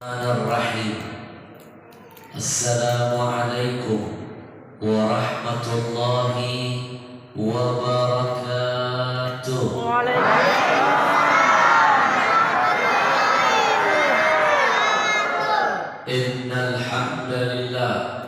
Bismillahirrahmanirrahim. Assalamualaikum warahmatullahi wabarakatuh. Innal hamdalillah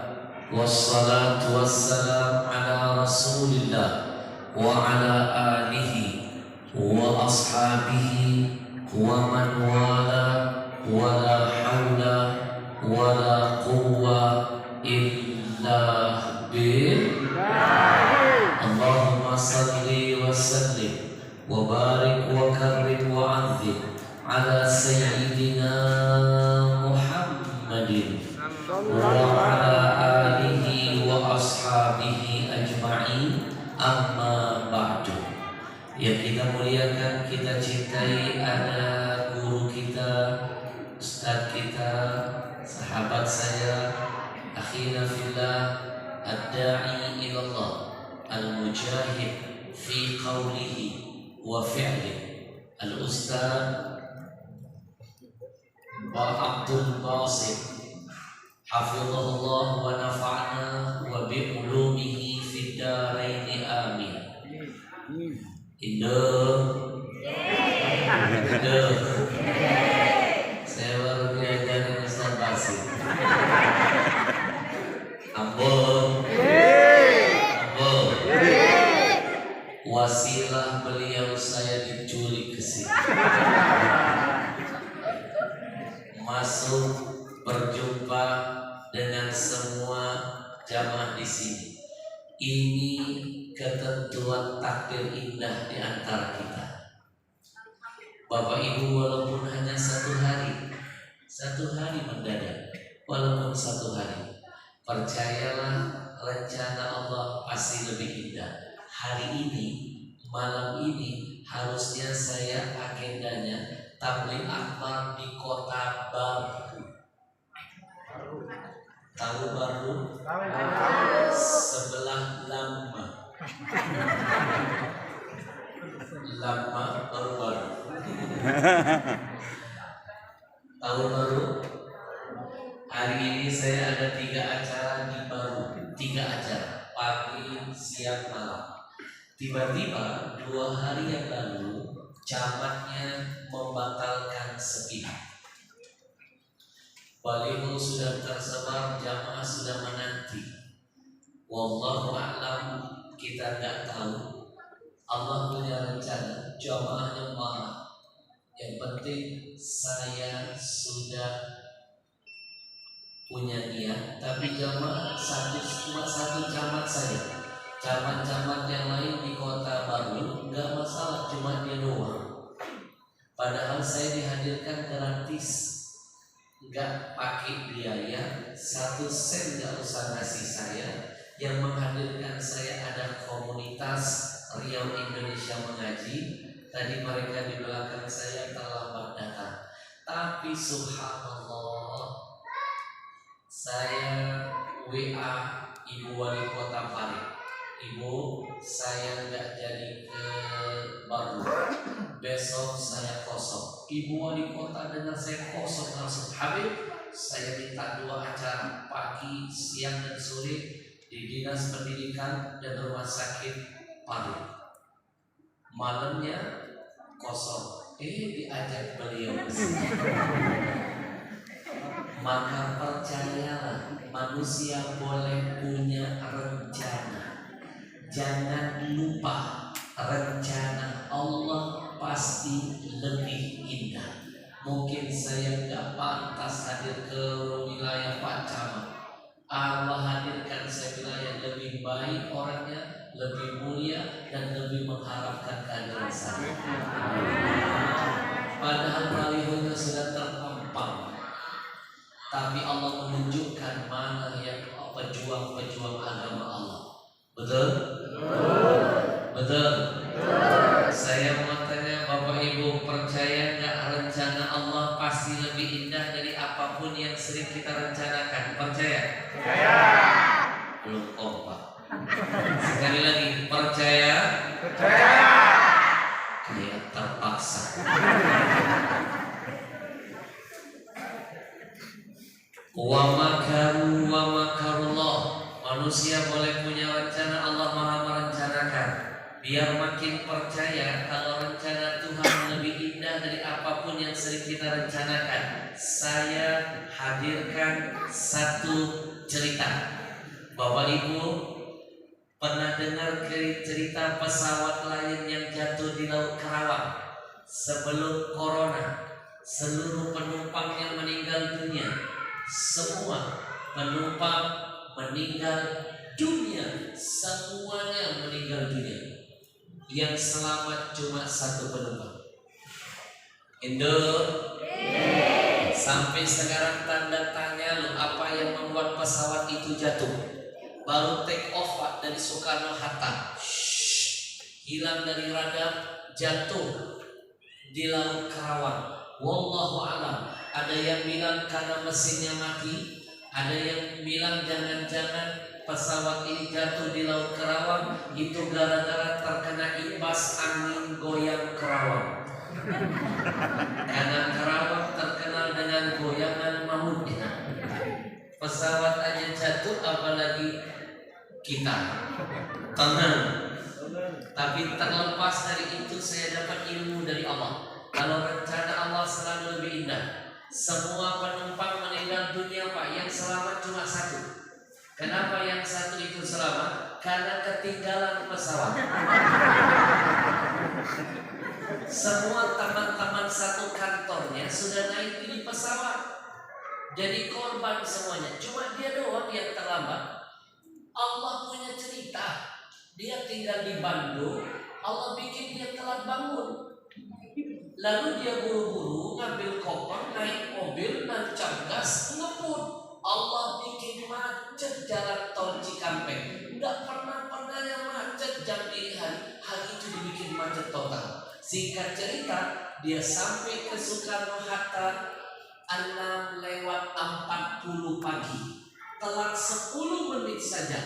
wassalatu wassalam ala Rasulillah wa ala alihi wa ashabihi wa man wala wala haula wala quwwa illa billah. Allahumma salli wa sallim wa barik wa karrim wa azim ala sayyidina Muhammadin wa ala alihi wa ashabihi ajma'in, amma ba'du. Yang kita muliakan, kita cintai, ada guru kita, ustaz kita, sahabat saya, akhina fillah, ad-da'i ilallah, al-mujahid fi qawlihi wa fi'lihi, al-ustaz Abdul Basit, hafizahullah wa nafa'na wa bi'ulumihi fid daraini amin. Indo saya baru diajarin Ustaz Basit. Ambon wasilah beliau saya diculik ke sini, masuk berjumpa dengan semua jamaah di sini. Ini ketentuan takdir indah di antara kita. Bapak Ibu, walaupun hanya satu hari mendadak, walaupun satu hari, percayalah rencana Allah pasti lebih indah. Hari ini, malam ini, harusnya saya agendanya tabligh akbar di Kota Baru. Tahu Baru? Sebelah Lama baru. Tahu Baru? Hari ini saya ada 3 acara di Baru, 3 acara, pagi, siang, malam. Tiba-tiba 2 hari yang lalu camatnya membatalkan sepihak. Baliho sudah tersebar, jamaah sudah menanti. Wallahu a'lam, kita tidak tahu. Allah punya rencana, jamaahnya marah. Yang penting saya sudah punya niat, tapi jamaah cuma satu camat saya. Camat-camat yang lain di Kota Baru nggak masalah, cuma dia doang. Padahal saya dihadirkan gratis, nggak pakai biaya, 1 sen nggak usah ngasih saya. Yang menghadirkan saya ada komunitas Riau Indonesia Mengaji. Tadi mereka di belakang saya terlambat datang, tapi subhanallah, saya WA Ibu Wali Kota Parit, Ibu, saya nggak jadi ke Baru, besok saya kosong. Ibu Wali Kota dengar saya kosong langsung, Habib, saya minta 2 acara, pagi, siang dan sore, di Dinas Pendidikan dan Rumah Sakit Parit. Malamnya kosong. Diajak beliau ke sini. Maka percayalah, manusia boleh punya rencana. Jangan lupa, rencana Allah pasti lebih indah. Mungkin saya nggak pantas hadir ke wilayah Pak Camat. Allah hadirkan saya wilayah lebih baik orangnya, lebih mulia, dan lebih mengharapkan kehadiran saya. Padahal balihonya sudah terpampang, tapi Allah menunjukkan mana yang pejuang-pejuang agama Allah. Betul? Betul. Saya mau tanya Bapak Ibu, percaya nggak rencana Allah pasti lebih indah dari apapun yang sering kita rencanakan? Percaya? Percaya. Belum kompak. Sekali lagi, percaya? Percaya. Kayak terpaksa. Wa makaru wa makarullah. Manusia boleh punya rencana, Allah Maha merencanakan. Biar makin percaya kalau rencana Tuhan lebih indah dari apapun yang sering kita rencanakan. Saya hadirkan satu cerita. Bapak Ibu pernah dengar cerita pesawat Lion yang jatuh di Laut Karawang? Sebelum corona, seluruh penumpang yang meninggal dunia, semua penumpang meninggal dunia, semuanya meninggal dunia. Yang selamat cuma satu penumpang. Indo. Sampai sekarang tanda tanya lo, apa yang membuat pesawat itu jatuh? Baru take off Pak dari Soekarno Hatta, hilang dari radar, jatuh di Laut Karawang. Wallahu alam. Ada yang bilang karena mesinnya mati, ada yang bilang jangan-jangan pesawat ini jatuh di Laut Karawang itu gara-gara terkena imbas angin goyang Karawang. Karena Karawang terkenal dengan goyangan mautnya. Pesawat aja jatuh, apalagi kita. Tenang. Tapi terlepas dari itu, saya dapat ilmu dari Allah. Kalau rencana Allah selalu lebih indah. Semua penumpang meninggal dunia Pak, yang selamat cuma satu. Kenapa yang satu itu selamat? Karena ketinggalan pesawat. Semua teman-teman satu kantornya sudah naik di pesawat, jadi korban semuanya. Cuma dia doang yang terlambat. Allah punya cerita. Dia tinggal di Bandung, Allah bikin dia telat bangun. Lalu dia buru-buru ngambil koper, naik mobil, nancap gas, ngebut. Allah bikin macet jalan tol Cikampek. Nggak pernah macet jam dini hari itu dibikin macet total. Singkat cerita, dia sampai ke Soekarno Hatta 6:40 pagi. Telat 10 menit saja.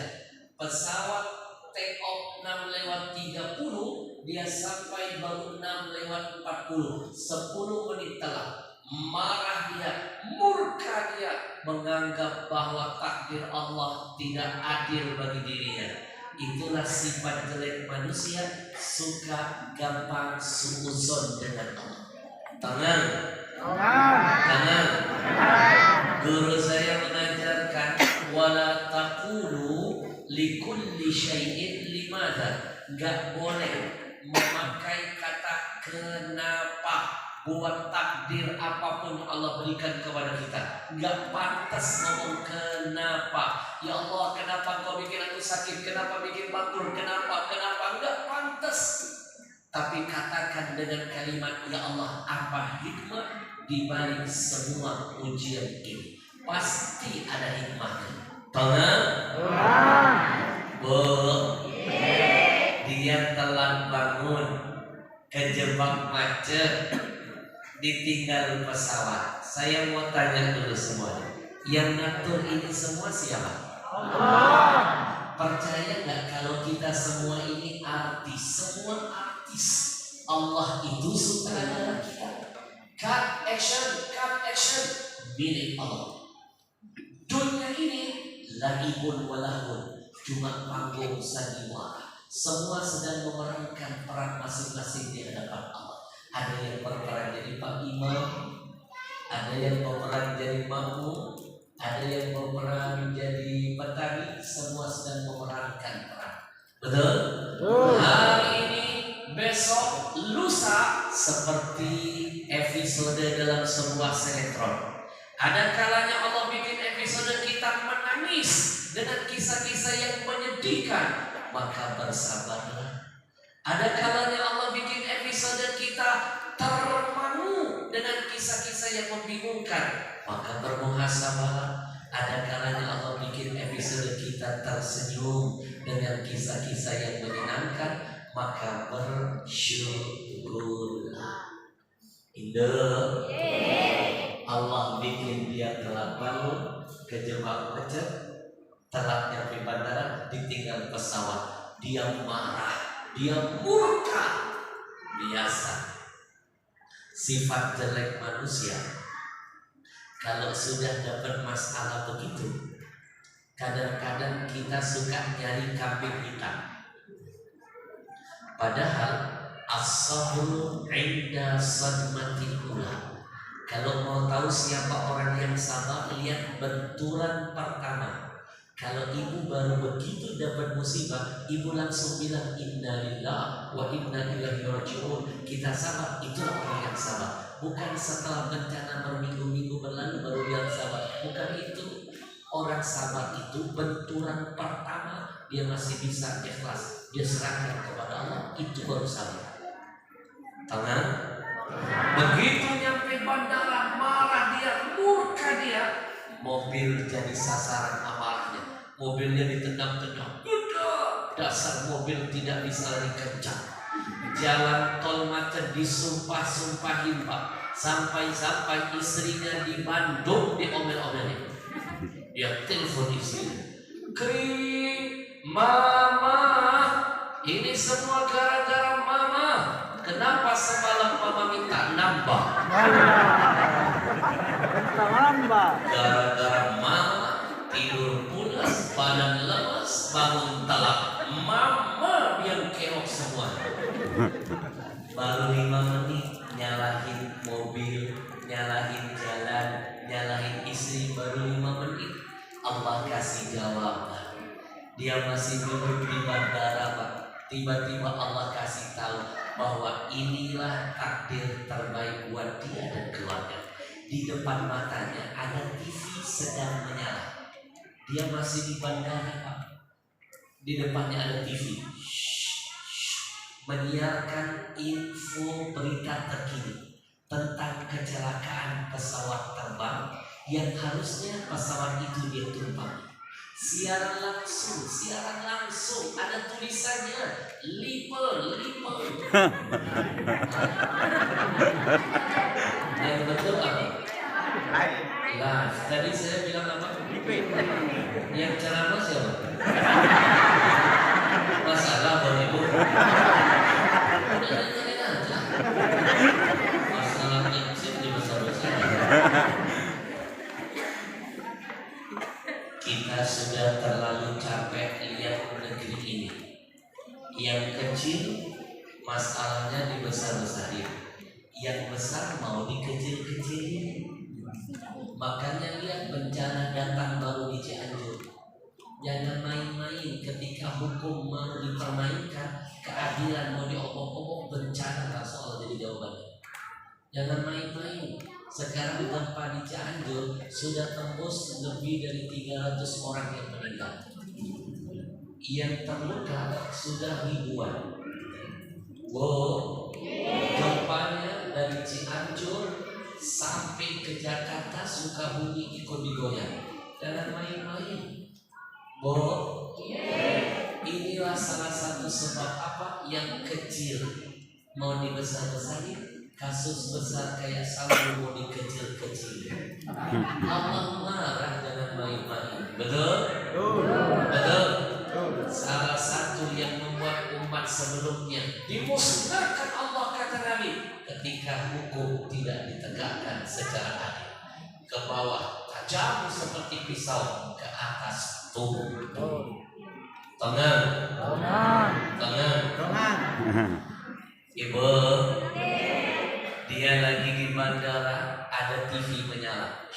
Pesawat take off 6:30, dia sampai baru 6:40. 10 menit telat. Marah dia, murka dia, menganggap bahwa takdir Allah tidak adil bagi dirinya. Itulah sifat jelek manusia, suka gampang suuzon dengan Allah. Tenang. Guru saya mengajarkan wala taqulu likulli syai'in limadha. Gak boleh memakai kata kenapa buat takdir apapun Allah berikan kepada kita. Gak pantas ngomong kenapa. Ya Allah, kenapa kau bikin aku sakit? Kenapa bikin batur? Kenapa? Gak pantas. Tapi katakan dengan kalimat, ya Allah, apa hikmah di balik semua ujian ini? Pasti ada hikmahnya. Tenang. Bu, dia telah bangun, kejebak macet, ditinggal pesawat. Saya mau tanya dulu semuanya, yang ngatur ini semua siapa? Allah. Percaya nggak kalau kita semua ini artis? Semua artis. Allah itu sutradara kita. Cut action, milik Allah. Dunia ini lahibun walahun, cuma panggung sandiwara. Semua sedang memerankan peran masing-masing di hadapan Allah. Ada yang berperan jadi Pak Imam, ada yang berperan jadi makmum, ada yang berperan jadi petani. Semua sedang memerankan peran. Betul? Hari ini, besok, lusa, seperti episode dalam sebuah sinetron. Ada kalanya Allah bikin episode kita menangis dengan kisah-kisah yang menyedihkan, maka bersabarlah. Ada kalanya Allah bikin episode kita termangu dengan kisah-kisah yang membingungkan, maka bermuhasabah. Ada kalanya Allah bikin episode kita tersenyum dengan kisah-kisah yang menyenangkan, maka bersyukurlah. Indah. Allah bikin dia telat bangun, kejebak macet, telat nyampe bandara, ditinggal pesawat. Dia marah, dia murka. Biasa sifat jelek manusia. Kalau sudah dapat masalah begitu, kadang-kadang kita suka nyari kambing hitam. Padahal as-sabru 'inda sadmatil ula. Kalau mau tahu siapa orang yang sabar, lihat benturan pertama. Kalau ibu baru begitu dapat musibah, ibu langsung bilang innalillah wa inna ilaihi raji'un. Kita sabar, itulah orang yang sabar. Bukan setelah bencana berminggu-minggu berlalu baru bilang sabar. Bukan itu. Orang sabar itu benturan pertama dia masih bisa ikhlas, dia serahkan kepada Allah, itu baru sabar. Tangan. Begitu nyampe bandara, marah dia, murka dia, mobil jadi sasaran amarahnya. Mobilnya ditendang-tendang, udah dasar mobil tidak bisa lari kencang. Jalan tol macet disumpah-sumpahin Pak. Sampai-sampai istrinya di Bandung diomel-omelin. Dia telepon istrinya, kering, mama, ini semua gara-gara mama. Kenapa semalam mama minta nambah? Gara-gara mama tidur pulas, badan lemas, bangun telat. Mama yang keok semua. Baru 5 menit nyalahin mobil, nyalahin jalan, nyalahin istri. Baru 5 menit Allah kasih jawaban. Dia masih duduk di bandara Pak. Tiba-tiba Allah kasih tahu bahwa inilah takdir terbaik buat dia dan keluarga. Di depan matanya ada TV sedang menyala. Dia masih di bandara Pak. Di depannya ada TV. Menyiarkan info berita terkini tentang kecelakaan pesawat terbang yang harusnya pesawat itu dia tumpangi. Siaran langsung ada tulisannya lipe. Yang betul apa? Nah, tadi saya bilang apa? Lipe. Yang ceramah siapa? Masalah Bapak Ibu. Dengerin aja. Masalah kecil dibesar-besar. Kita sudah terlalu capek lihat negeri ini. Yang kecil masalahnya dibesar-besarin, yang besar mau dikecil-kecilin. Makanya lihat bencana datang baru di Cianjur. Jangan main-main ketika hukum mau dipermainkan, keadilan mau diobok-obok, bencana langsung Allah jadi jawabannya. Jangan main-main. Sekarang gempa di Cianjur sudah tembus lebih dari 300 orang yang meninggal. Yang terluka sudah ribuan. Wow, gempanya dari Cianjur sampai ke Jakarta, Sukabumi ikut digoyang. Jangan main-main. Inilah salah satu sebab apa yang kecil mau dibesar-besarin. Kasus besar kayak Sambo mau dikecil-kecil. Allah marah dengan main-main. Betul? Betul. Salah satu yang membuat umat sebelumnya dimusnahkan Allah, kata Nabi, ketika hukum tidak ditegakkan secara adil. Ke bawah tajam seperti pisau, ke atas tubuh. Tangan. Ibu, dia lagi di bandara, ada TV menyala.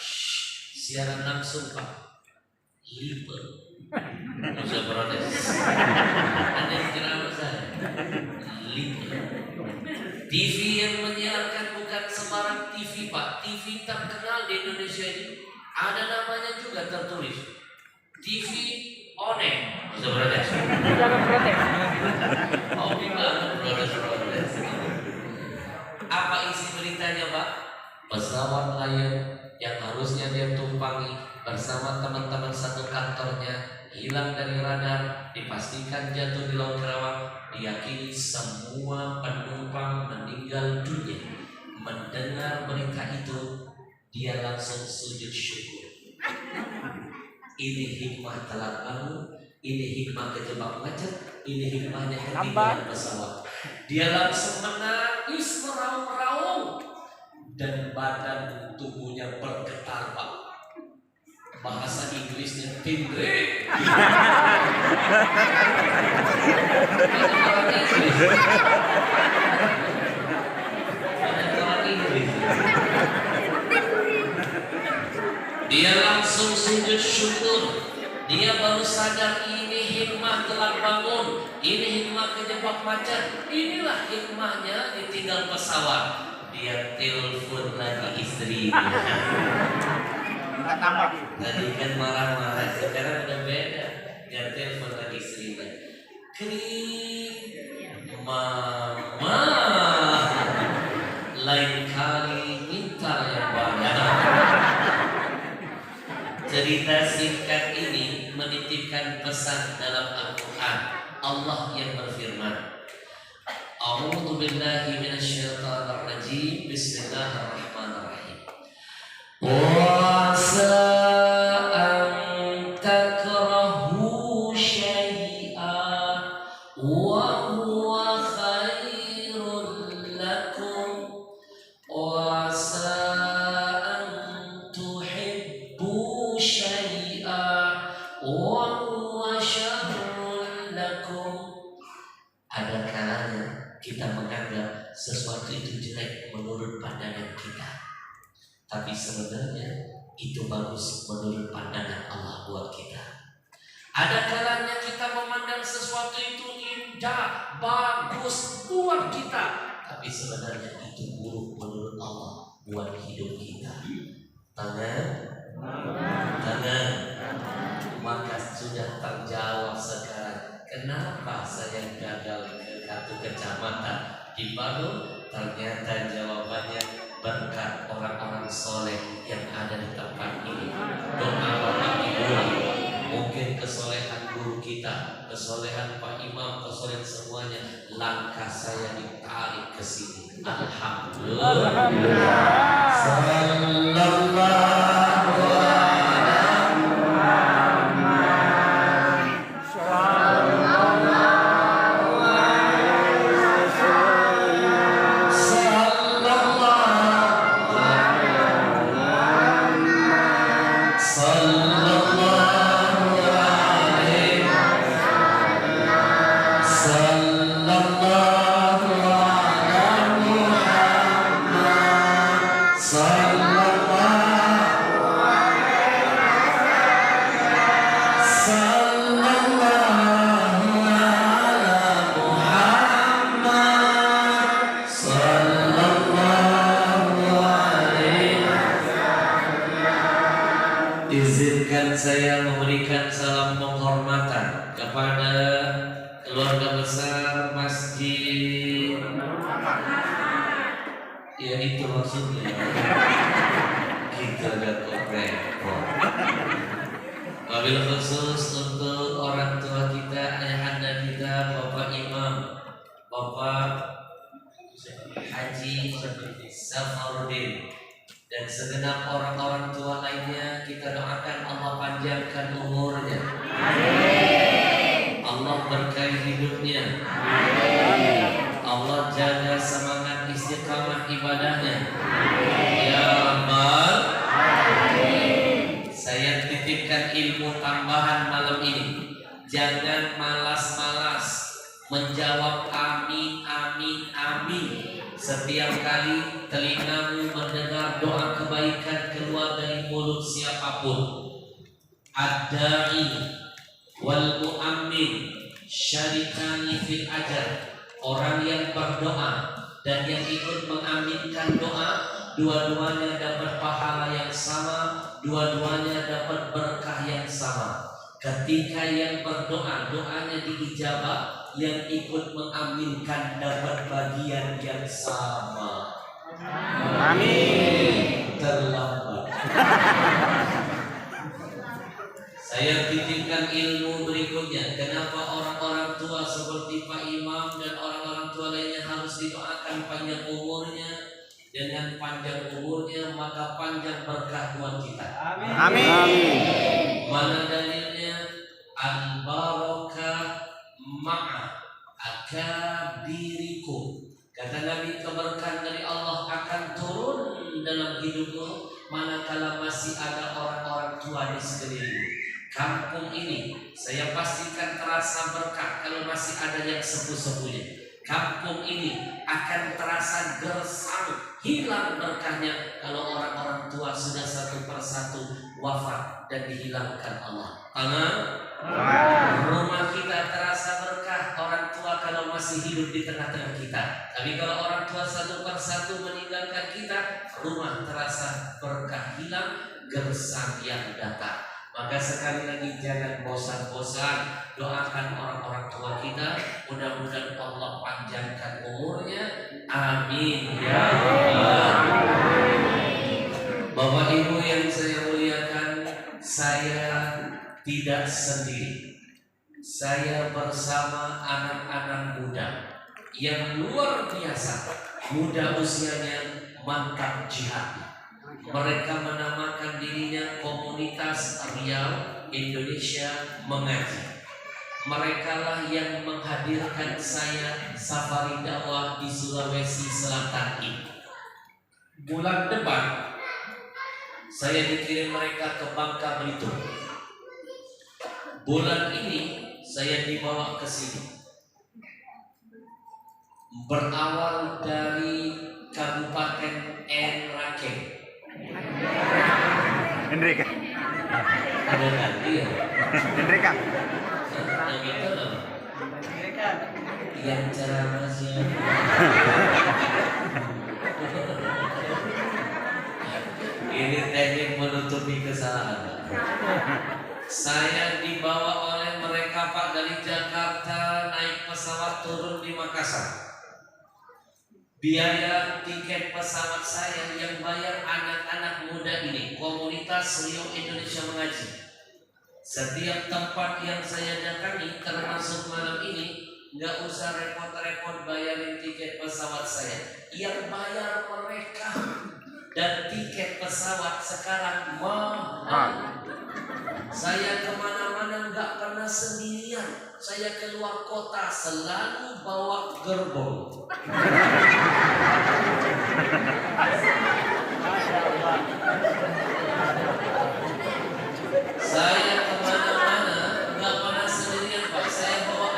Siaran langsung Pak. Lipe. Bisa protes. Ada yang ceramah saya. Lipe. TV yang menyiarkan bukan sembarang TV Pak. TV terkenal di Indonesia ini. Ada namanya juga tertulis. TV One. Bisa protes. Jangan protes. Oh gimana protes. Apa isi beritanya Pak? Pesawat Lion yang harusnya dia tumpangi bersama teman-teman satu kantornya hilang dari radar, dipastikan jatuh di Laut Karawang, diyakini semua penumpang meninggal dunia. Mendengar berita itu, dia langsung sujud syukur. Ini hikmah telat bangun, ini hikmah kejebak macet, ini hikmahnya ketinggalan pesawat. Dia langsung menangis meraung-raung dan badan tubuhnya bergetar Pak. Bahasa Inggrisnya tindre. Orang Inggris. Dia langsung sujud syukur. Dia baru sadar ini hikmah telah bangun, ini hikmah kejebak macet. Inilah hikmahnya ditinggal pesawat. Dia telepon lagi istrinya. Tadi kan marah-marah, sekarang udah beda. Dia telepon lagi istrinya. Mama, lain kali minta yang banyak. Cerita singkat ini menitipkan pesan dalam Al-Quran. Allah yang berfirman, A'udzu billahi minasyaitonir rajim. Bismillahirrahmanirrahim. Wa sa'an takrahu syai'an wa huwa khairul lakum wa sa'an tuhibbu syai'an wa huwa syarrul lakum. Ada kalanya kita menganggap sesuatu itu jelek menurut pandangan kita, tapi sebenarnya itu bagus menurut pandangan Allah buat kita. Ada kalanya kita memandang sesuatu itu indah, bagus buat kita, tapi sebenarnya itu buruk menurut Allah buat hidup kita. Tangan, maka sudah terjawab sekarang. Kenapa saya gagal ke satu kecamatan di Bandung? Ternyata jawabannya berkat orang-orang soleh yang ada di tempat ini. Doa Bapak Ibu, mungkin kesolehan guru kita, kesolehan Pak Imam, kesolehan semuanya, langkah saya ditarik ke sini. Alhamdulillah. Izinkan saya memberikan salam penghormatan kepada keluarga besar Masjid. Ya itu maksudnya. Kita agak repot. Wabil khusus untuk orang tua kita, ayahanda kita, Bapak Imam, Bapak Haji Safarudin, dan segenap orang-orang tua lainnya, kita doakan Allah panjangkan umurnya. Amin. Allah berkahi hidupnya. Amin. Allah jaga semangat istiqamah ibadahnya. Amin. Ya Rabbal Alamin. Saya titipkan ilmu tambahan malam ini. Jangan malas-malas menjawab amin, amin, amin. Setiap kali telingamu mendengar doa kebaikan keluar dari mulut siapapun, ad-da'i wal mu'ammin syarikani fil ajar. Orang yang berdoa dan yang ikut mengaminkan doa, dua-duanya dapat pahala yang sama, dua-duanya dapat berkah yang sama. Ketika yang berdoa, doanya diijabah, yang ikut mengaminkan dapat bagian yang sama. Amin. Terlambat. Saya titipkan ilmu berikutnya. Kenapa orang-orang tua seperti Pak Imam dan orang-orang tua lainnya harus didoakan panjang umurnya? Dengan panjang umurnya maka panjang berkah buat kita. Amin. Amin. Mana dalilnya? Al-barakah ma'a akabirikum. Kata Nabi, keberkahan dari Allah akan turun dalam hidupmu manakala masih ada orang-orang tua di sekeliling. Kampung ini saya pastikan terasa berkah kalau masih ada yang sepuh-sepuhnya. Kampung ini akan terasa gersang, hilang berkahnya kalau orang-orang tua sudah satu persatu wafat dan dihilangkan Allah. Amin. Rumah kita terasa berkah orang tua kalau masih hidup di tengah-tengah kita. Tapi kalau orang tua satu persatu meninggalkan kita, rumah terasa berkah hilang, gersang yang datang. Maka sekali lagi jangan bosan-bosan doakan orang-orang tua kita, mudah-mudahan Allah panjangkan umurnya. Amin ya Allah. Bapak Ibu yang saya muliakan, saya tidak sendiri. Saya bersama anak-anak muda yang luar biasa, muda usianya, mantap jihad. Mereka menamakan dirinya Komunitas Riau Indonesia Mengaji. Mereka lah yang menghadirkan saya safari dakwah di Sulawesi Selatan ini. Bulan depan saya dikirim mereka ke Bangka Belitung. Bulan ini saya dibawa ke sini. Berawal dari Kabupaten Enrake. Hendrika. Ada lagi ya? Hendrika. Yang itu loh. Yang ceramahnya. Ini teknik menutupi kesalahan. Saya dibawa oleh mereka Pak dari Jakarta, naik pesawat turun di Makassar. Biaya tiket pesawat saya yang bayar anak-anak muda ini, Komunitas Riau Indonesia Mengaji. Setiap tempat yang saya datangi, termasuk malam ini, nggak usah repot-repot bayarin tiket pesawat saya. Yang bayar mereka. Dan tiket pesawat sekarang mahal. Saya kemana-mana nggak pernah sendirian. Saya keluar kota selalu bawa gerbong. Saya kemana-mana nggak pernah sendirian Pak. Saya bawa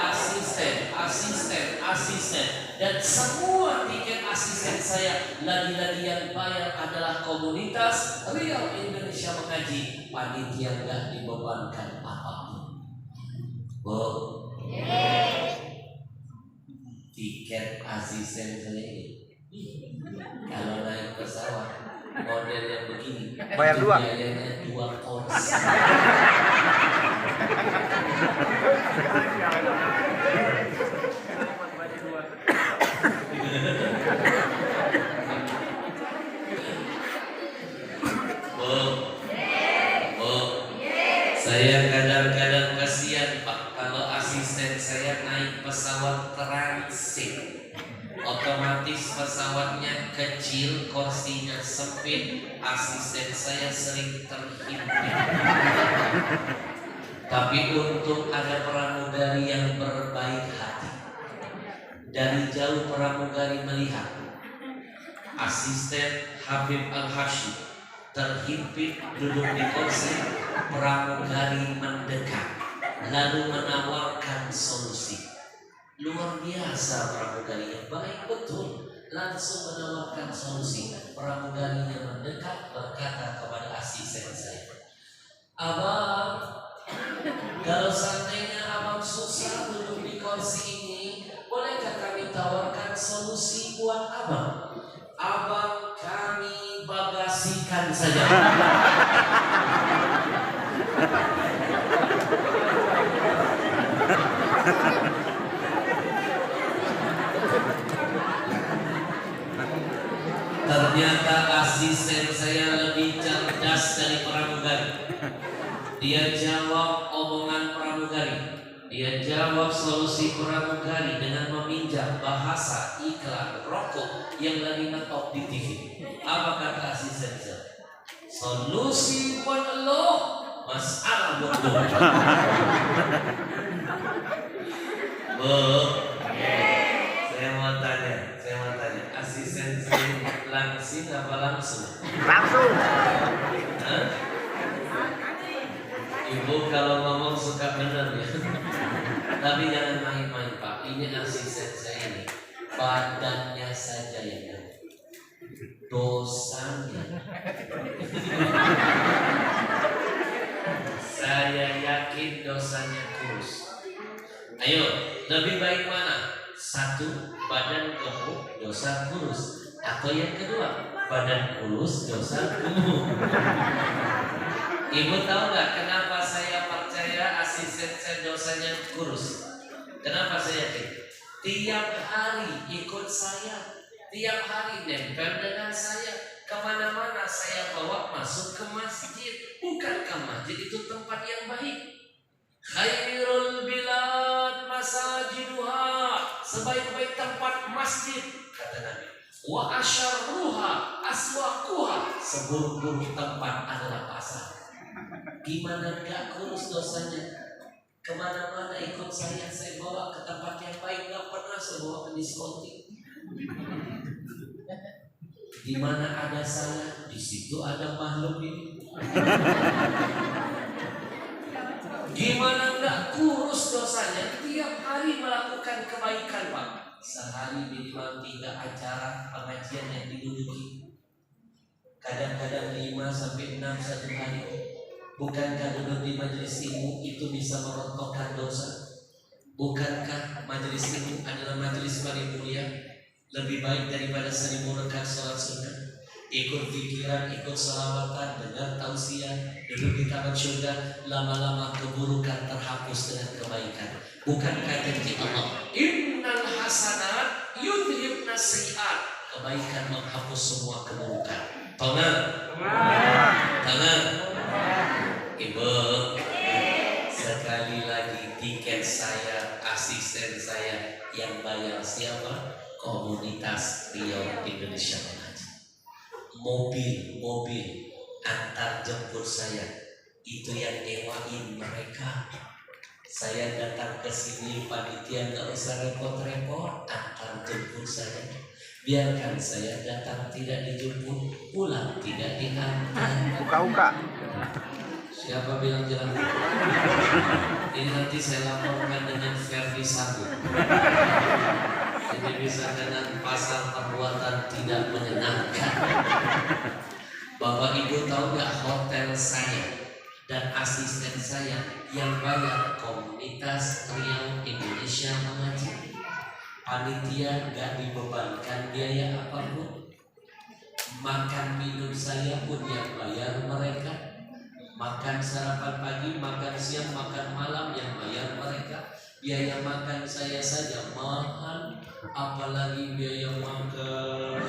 asisten, dan semua tiket asisten saya lagi-lagi yang bayar adalah Komunitas Riau Indonesia Mengaji. Panitia nggak dibebankan apapun. Bu, tiket asisten saya ini kalau naik pesawat model yang begini bayar dua. Biayanya 2 kursi. Saya kadang-kadang kasihan Pak kalau asisten saya naik pesawat transit. Otomatis pesawatnya kecil, kursinya sempit, asisten saya sering terhimpit. Tapi untuk ada pramugari yang berbaik hati, dari jauh pramugari melihat asisten Habib Al-Hashim terhimpit duduk di kursi, pramugari mendekat lalu menawarkan solusi. Luar biasa pramugarinya, baik betul, langsung menawarkan solusi. Pramugarinya mendekat berkata kepada asisten saya, "Abang, kalau seandainya abang susah duduk di kursi ini, bolehkah kami tawarkan solusi buat abang? Abang kami bagasikan saja." Ternyata asisten saya lebih cerdas dari pramugari. Dia jawab omongan pramugari. Dia jawab solusi pramugari dengan meminjam bahasa iklan rokok yang lagi ngetop di TV. Apa kata asisten saya? Solusi buat lo, masalah buat lo. Bu, saya mau tanya, asisten saya Langsing apa langsung? Langsung. Hah? Ibu kalau ngomong suka bener ya. Tapi jangan main-main Pak. Ini asisten saya nih. Badannya saja yang ada. Dosanya. Saya yakin dosanya kurus. Ayo, lebih baik mana? Satu, badan gemuk, dosa kurus. Atau yang kedua, badan kurus, dosa gemuk. Ibu tahu nggak kenapa saya percaya asisten saya dosanya kurus? Kenapa saya yakin? Tiap hari ikut saya, tiap hari nempel dengan saya, kemana-mana saya bawa masuk ke masjid. Bukankah masjid itu tempat yang baik? Khairul bilad masajiduha, sebaik-baik tempat masjid, kata Nabi. Wa asyarruha aswaquha, seburuk-buruk tempat adalah pasar. Gimana gak kurus dosanya? Kemana-mana ikut saya bawa ke tempat yang baik, gak pernah saya bawa ke diskotik. Di mana ada saya, di situ ada makhluk ini. Gimana gak kurus dosanya? Tiap hari melakukan kebaikan Pak. Sehari minimal 3 acara pengajian yang diduduki. Kadang-kadang 5 sampai 6 satu hari. Bukankah duduk di majelis ilmu itu bisa merontokkan dosa? Bukankah majelis ilmu adalah majelis paling mulia? Lebih baik daripada 1000 rakaat salat sunnah. Ikut pikiran, ikut selawatan, dengar tausiah, duduk di taman surga, lama-lama keburukan terhapus dengan kebaikan. Bukankah janji Allah? Innal hasanat yudhibnas sayyi'at. Kebaikan menghapus semua keburukan. Tangan. Tangan. Ibu, sekali lagi tiket saya, asisten saya yang bayar siapa? Komunitas Riau Indonesia Mengaji. Mobil antar jemput saya itu yang nyewain mereka. Saya datang ke sini, panitia nggak usah repot-repot antar jemput saya. Biarkan saya datang tidak dijemput, pulang tidak diantar. Buka-buka. Siapa bilang jalan? Ini nanti saya laporkan dengan Ferdi Sambo. Ini bisa dengan pasal perbuatan tidak menyenangkan. Bapak Ibu tahu nggak, hotel saya dan asisten saya yang bayar Komunitas Riau Indonesia Mengaji. Panitia nggak dibebankan biaya apapun. Makan minum saya pun yang bayar mereka. Makan sarapan pagi, makan siang, makan malam yang bayar mereka. Biaya makan saya saja mahal, apalagi biaya makan.